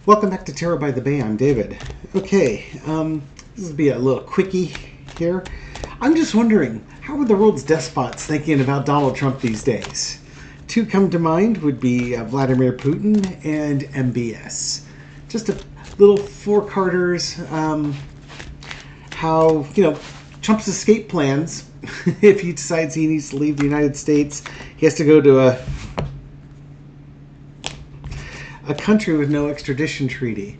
Welcome back to Tarot by the Bay. I'm David. Okay, this will be a little quickie here. I'm just wondering, how are the world's despots thinking about Donald Trump these days? Two come to mind would be Vladimir Putin and MBS. Just a little four-carders, how, Trump's escape plans, if he decides he needs to leave the United States, he has to go to a country with no extradition treaty.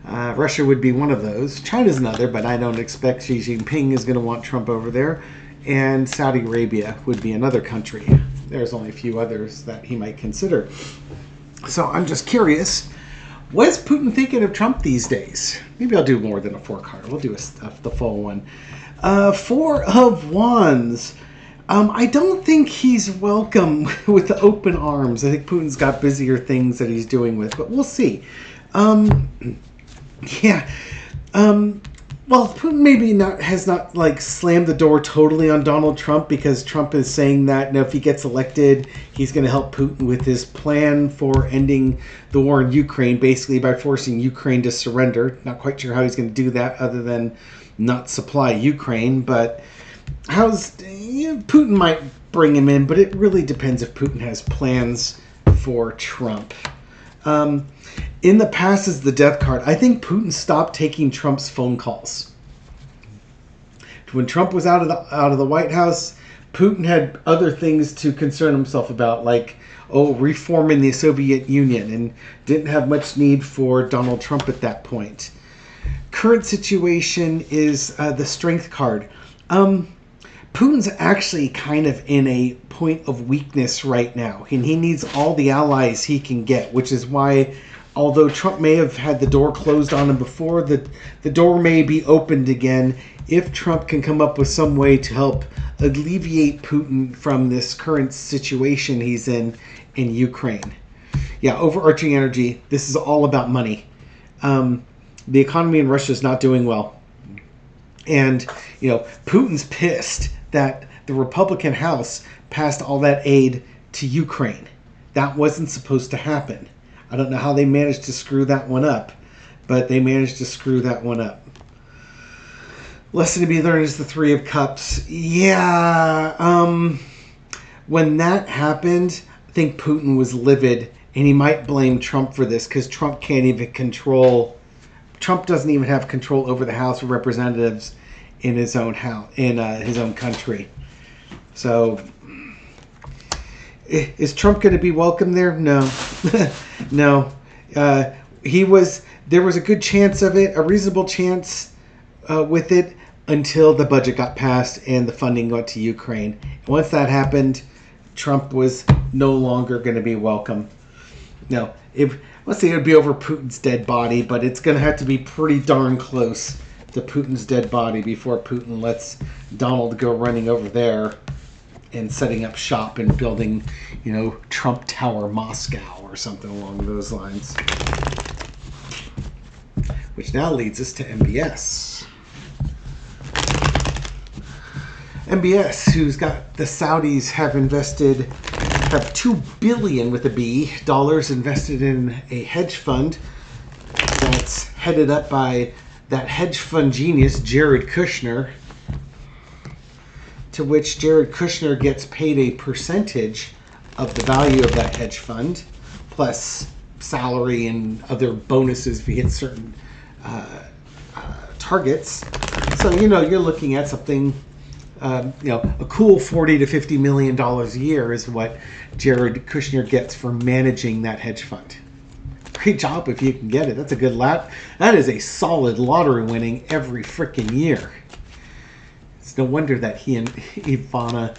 Russia would be one of those. China's another, but I don't expect Xi Jinping is going to want Trump over there. And Saudi Arabia would be another country. There's only a few others that he might consider. So I'm just curious, what is Putin thinking of Trump these days? Maybe I'll do more than a four-card. We'll do the full one. Four of Wands. I don't think he's welcome with the open arms. I think Putin's got busier things that he's doing with, but we'll see. Yeah. Well, Putin maybe has not slammed the door totally on Donald Trump, because Trump is saying that if he gets elected, he's going to help Putin with his plan for ending the war in Ukraine, basically by forcing Ukraine to surrender. Not quite sure how he's going to do that other than not supply Ukraine, but Putin might bring him in, but it really depends if Putin has plans for Trump. In the past is the death card. I think Putin stopped taking Trump's phone calls. When Trump was out of the White House, Putin had other things to concern himself about, like reforming the Soviet Union, and didn't have much need for Donald Trump at that point. Current situation is the strength card. Putin's actually kind of in a point of weakness right now, and he needs all the allies he can get, which is why, although Trump may have had the door closed on him before, the door may be opened again if Trump can come up with some way to help alleviate Putin from this current situation he's in Ukraine. Yeah, overarching energy, this is all about money. The economy in Russia is not doing well. And, Putin's pissed that the Republican House passed all that aid to Ukraine. That wasn't supposed to happen. I don't know how they managed to screw that one up, but they managed to screw that one up. Lesson to be learned is the Three of Cups. Yeah, when that happened, I think Putin was livid, and he might blame Trump for this, because Trump doesn't even have control over the House of Representatives in his own house, in his own country. So, is Trump going to be welcome there? No, no. There was a good chance of it, a reasonable chance with it, until the budget got passed and the funding went to Ukraine. Once that happened, Trump was no longer going to be welcome. No, let's say it would be over Putin's dead body, but it's going to have to be pretty darn close to Putin's dead body before Putin lets Donald go running over there and setting up shop and building, Trump Tower Moscow or something along those lines. Which now leads us to MBS. MBS, who's got the Saudis have $2 billion with a B dollars invested in a hedge fund that's headed up by that hedge fund genius, Jared Kushner, to which Jared Kushner gets paid a percentage of the value of that hedge fund, plus salary and other bonuses if he hits certain targets. So, you're looking at something, a cool $40 to $50 million a year is what Jared Kushner gets for managing that hedge fund. Great job if you can get it. That's a good lap. That is a solid lottery winning every freaking year. It's no wonder that he and Ivanka,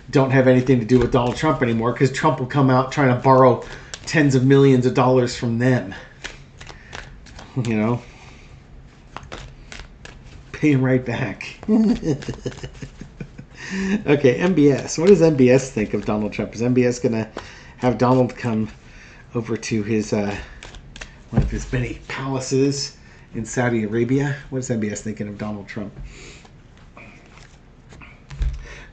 don't have anything to do with Donald Trump anymore, because Trump will come out trying to borrow tens of millions of dollars from them. Pay him right back. Okay, MBS. What does MBS think of Donald Trump? Is MBS going to have Donald come over to his one of his many palaces in Saudi Arabia? What is MBS thinking of Donald Trump?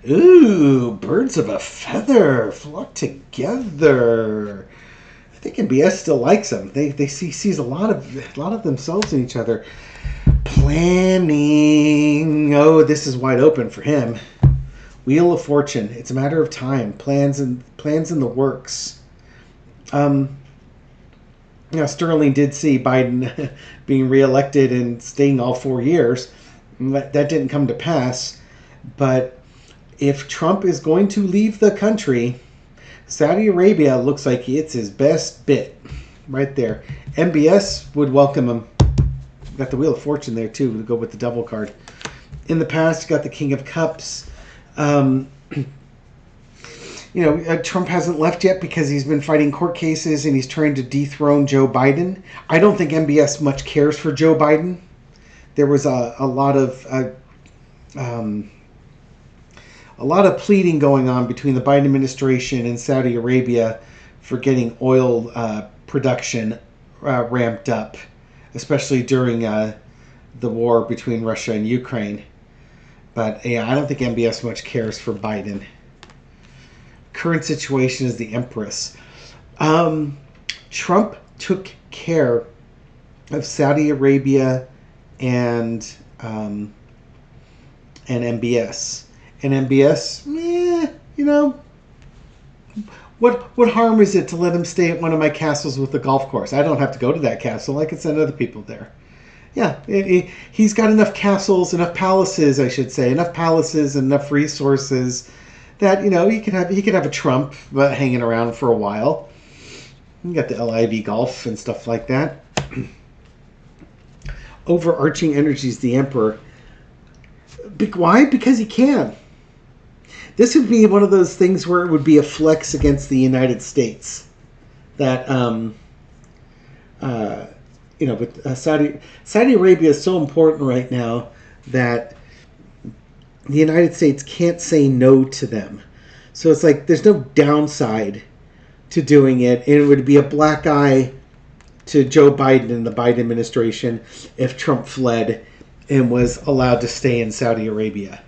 Ooh, birds of a feather flock together. think MBS still likes him. They sees a lot of themselves in each other. Planning. Oh, this is wide open for him. Wheel of Fortune. It's a matter of time. Plans in the works. Sterling did see Biden being reelected and staying all 4 years. That didn't come to pass. But if Trump is going to leave the country, Saudi Arabia looks like it's his best bit. Right there. MBS would welcome him. Got the Wheel of Fortune there too to go with the double card. In the past, you got the King of Cups. Trump hasn't left yet because he's been fighting court cases and he's trying to dethrone Joe Biden. I don't think MBS much cares for Joe Biden. There was a lot of pleading going on between the Biden administration and Saudi Arabia for getting oil production ramped up, especially during the war between Russia and Ukraine. But yeah, I don't think MBS much cares for Biden. Current situation is the Empress. Trump took care of Saudi Arabia and MBS. And MBS, what harm is it to let him stay at one of my castles with the golf course? I don't have to go to that castle. I can send other people there. Yeah, he's got enough castles, enough palaces, I should say, enough palaces, enough resources that he could have a Trump hanging around for a while. You got the LIV golf and stuff like that. Overarching energies, the Emperor. Why? Because he can. This would be one of those things where it would be a flex against the United States. That but Saudi Arabia is so important right now that the United States can't say no to them. So it's like there's no downside to doing it. It would be a black eye to Joe Biden and the Biden administration if Trump fled and was allowed to stay in Saudi Arabia.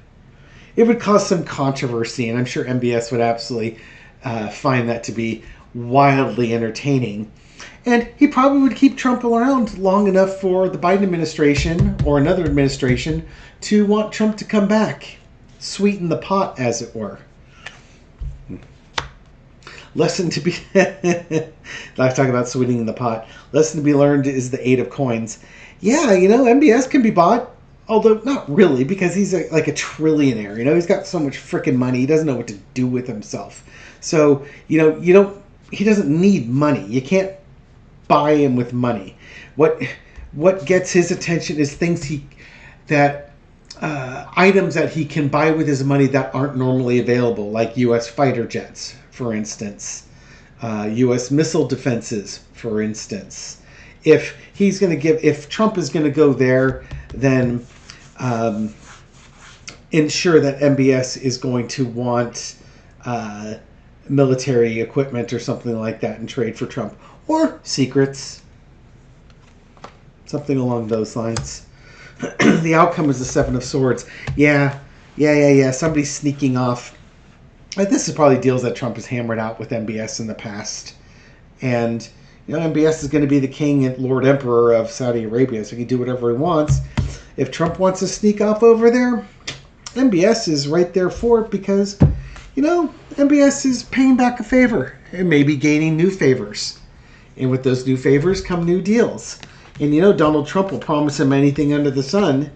It would cause some controversy, and I'm sure MBS would absolutely find that to be wildly entertaining. And he probably would keep Trump around long enough for the Biden administration or another administration to want Trump to come back. Sweeten the pot, as it were. Lesson to be... I talk about sweetening the pot. Lesson to be learned is the 8 of coins. Yeah, MBS can be bought. Although not really, because he's like a trillionaire. He's got so much freaking money. He doesn't know what to do with himself. So, he doesn't need money. You can't buy him with money. What gets his attention is items that he can buy with his money that aren't normally available, like U.S. fighter jets, for instance, U.S. missile defenses, for instance. If Trump is going to go there, then ensure that MBS is going to want military equipment or something like that in trade for Trump. Or secrets. Something along those lines. The outcome is the 7 of Swords. Yeah. Somebody's sneaking off. This is probably deals that Trump has hammered out with MBS in the past. And, MBS is going to be the king and Lord Emperor of Saudi Arabia, so he can do whatever he wants. If Trump wants to sneak off over there, MBS is right there for it because, MBS is paying back a favor and maybe gaining new favors. And with those new favors come new deals. And Donald Trump will promise him anything under the sun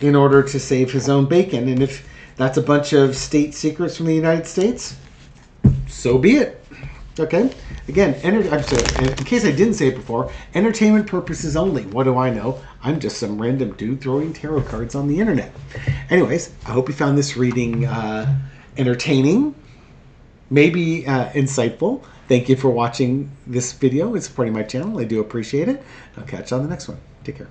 in order to save his own bacon. And if that's a bunch of state secrets from the United States, so be it. Okay? Again, in case I didn't say it before, entertainment purposes only. What do I know? I'm just some random dude throwing tarot cards on the internet. Anyways, I hope you found this reading entertaining, maybe insightful. Thank you for watching this video and supporting my channel. I do appreciate it. I'll catch you on the next one. Take care.